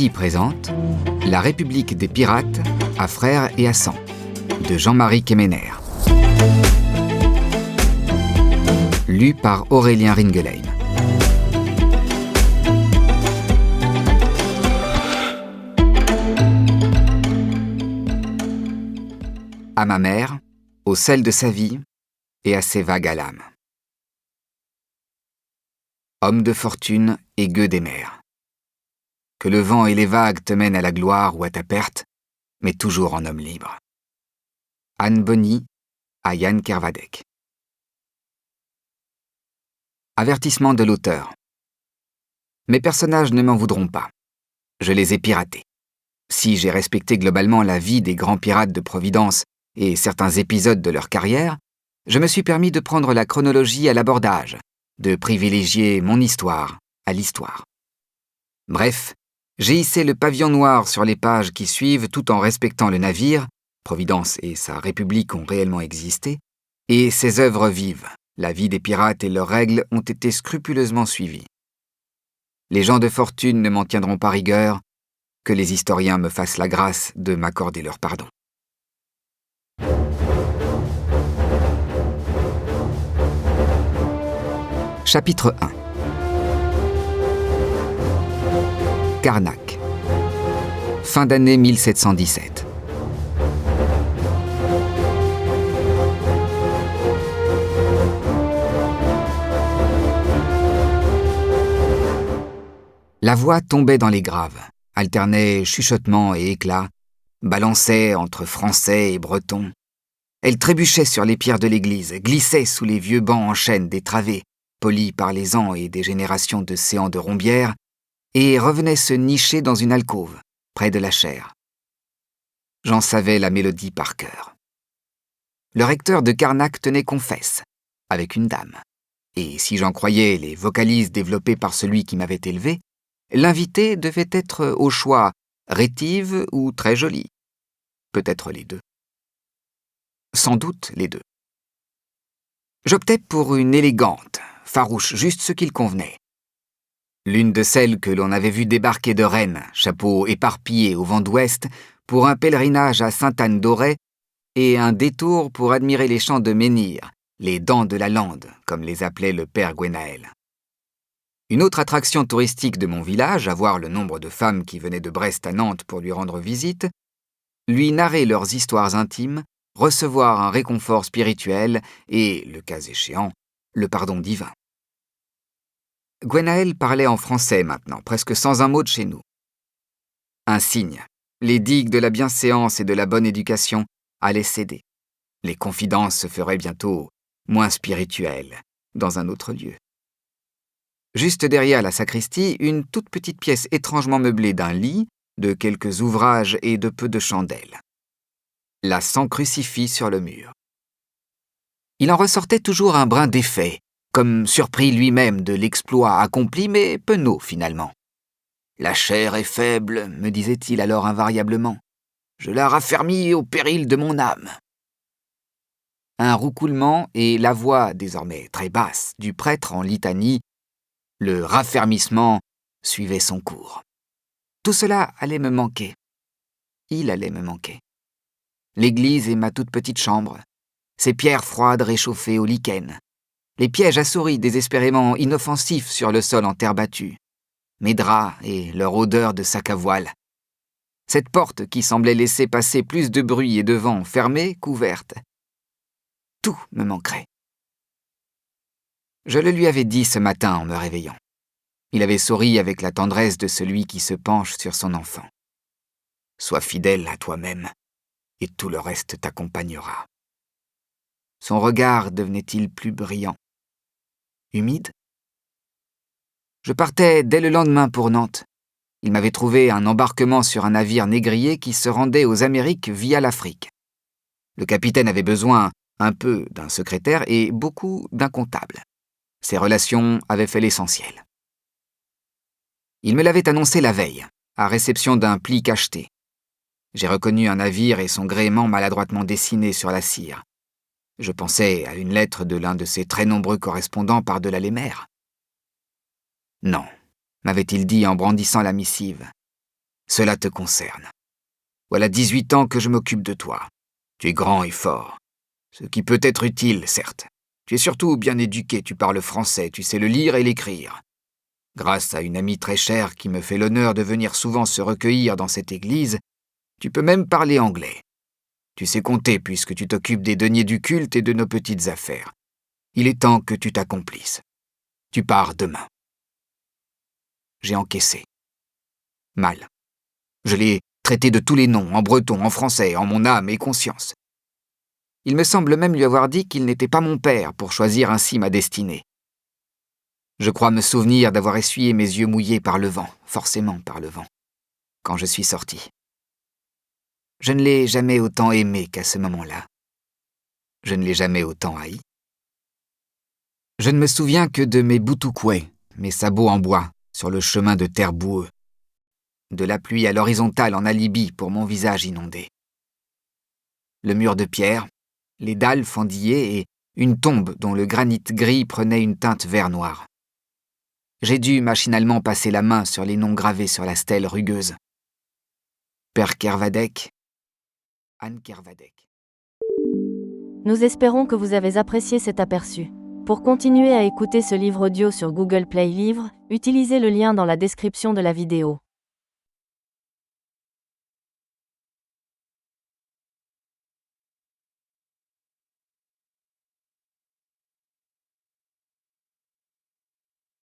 Leckie présente La République des pirates à Frères et à Sang de Jean-Marie Kemener. Lu par Aurélien Ringelheim. À ma mère, au sel de sa vie et à ses vagues à l'âme. Homme de fortune et gueux des mers. Que le vent et les vagues te mènent à la gloire ou à ta perte, mais toujours en homme libre. Anne Bonny à Jan Kervadec. Avertissement de l'auteur. Mes personnages ne m'en voudront pas. Je les ai piratés. Si j'ai respecté globalement la vie des grands pirates de Providence et certains épisodes de leur carrière, je me suis permis de prendre la chronologie à l'abordage, de privilégier mon histoire à l'histoire. Bref, j'ai hissé le pavillon noir sur les pages qui suivent tout en respectant le navire, Providence et sa République ont réellement existé, et ses œuvres vives, la vie des pirates et leurs règles ont été scrupuleusement suivies. Les gens de fortune ne m'en tiendront pas rigueur, que les historiens me fassent la grâce de m'accorder leur pardon. Chapitre 1. Karnak. Fin d'année 1717. La voix tombait dans les graves, alternait chuchotement et éclat, balançait entre français et breton. Elle trébuchait sur les pierres de l'église, glissait sous les vieux bancs en chêne des travées, polis par les ans et des générations de séants de Rombières, et revenait se nicher dans une alcôve, près de la chaire. J'en savais la mélodie par cœur. Le recteur de Karnak tenait confesse, avec une dame. Et si j'en croyais les vocalises développées par celui qui m'avait élevé, l'invité devait être au choix rétive ou très jolie. Peut-être les deux. Sans doute les deux. J'optais pour une élégante, farouche, juste ce qu'il convenait. L'une de celles que l'on avait vues débarquer de Rennes, chapeau éparpillé au vent d'ouest, pour un pèlerinage à Sainte-Anne-d'Auray et un détour pour admirer les champs de menhir, les dents de la lande, comme les appelait le père Gwenaël. Une autre attraction touristique de mon village, à voir le nombre de femmes qui venaient de Brest à Nantes pour lui rendre visite, lui narrer leurs histoires intimes, recevoir un réconfort spirituel et, le cas échéant, le pardon divin. Gwenaël parlait en français maintenant, presque sans un mot de chez nous. Un signe, les digues de la bienséance et de la bonne éducation allaient céder. Les confidences se feraient bientôt moins spirituelles, dans un autre lieu. Juste derrière la sacristie, une toute petite pièce étrangement meublée d'un lit, de quelques ouvrages et de peu de chandelles. La sans crucifix sur le mur. Il en ressortait toujours un brin d'effet, comme surpris lui-même de l'exploit accompli, mais penaud finalement. « La chair est faible, me disait-il alors invariablement. Je la raffermis au péril de mon âme. » Un roucoulement et la voix, désormais très basse, du prêtre en litanie, le raffermissement suivait son cours. Tout cela allait me manquer. Il allait me manquer. L'église et ma toute petite chambre, ces pierres froides réchauffées au lichen, les pièges à souris désespérément inoffensifs sur le sol en terre battue, mes draps et leur odeur de sac à voile. Cette porte qui semblait laisser passer plus de bruit et de vent fermée qu'ouverte. Tout me manquerait. Je le lui avais dit ce matin en me réveillant. Il avait souri avec la tendresse de celui qui se penche sur son enfant. « Sois fidèle à toi-même, et tout le reste t'accompagnera. » Son regard devenait-il plus brillant, humide? Je partais dès le lendemain pour Nantes. Il m'avait trouvé un embarquement sur un navire négrier qui se rendait aux Amériques via l'Afrique. Le capitaine avait besoin un peu d'un secrétaire et beaucoup d'un comptable. Ses relations avaient fait l'essentiel. Il me l'avait annoncé la veille, à réception d'un pli cacheté. J'ai reconnu un navire et son gréement maladroitement dessiné sur la cire. Je pensais à une lettre de l'un de ses très nombreux correspondants par-delà les mers. « Non », m'avait-il dit en brandissant la missive. Cela te concerne. Voilà 18 ans que je m'occupe de toi. Tu es grand et fort. Ce qui peut être utile, certes. Tu es surtout bien éduqué, tu parles français, tu sais le lire et l'écrire. Grâce à une amie très chère qui me fait l'honneur de venir souvent se recueillir dans cette église, tu peux même parler anglais. Tu sais compter puisque tu t'occupes des deniers du culte et de nos petites affaires. Il est temps que tu t'accomplisses. Tu pars demain. J'ai encaissé. Mal. Je l'ai traité de tous les noms, en breton, en français, en mon âme et conscience. Il me semble même lui avoir dit qu'il n'était pas mon père pour choisir ainsi ma destinée. Je crois me souvenir d'avoir essuyé mes yeux mouillés par le vent, forcément par le vent, quand je suis sorti. Je ne l'ai jamais autant aimé qu'à ce moment-là. Je ne l'ai jamais autant haï. Je ne me souviens que de mes boutouquets, mes sabots en bois, sur le chemin de terre boueux, de la pluie à l'horizontale en alibi pour mon visage inondé. Le mur de pierre, les dalles fendillées et une tombe dont le granit gris prenait une teinte vert noir. J'ai dû machinalement passer la main sur les noms gravés sur la stèle rugueuse. Père Kervadec, Anne Kervadec. Nous espérons que vous avez apprécié cet aperçu. Pour continuer à écouter ce livre audio sur Google Play Livres, utilisez le lien dans la description de la vidéo.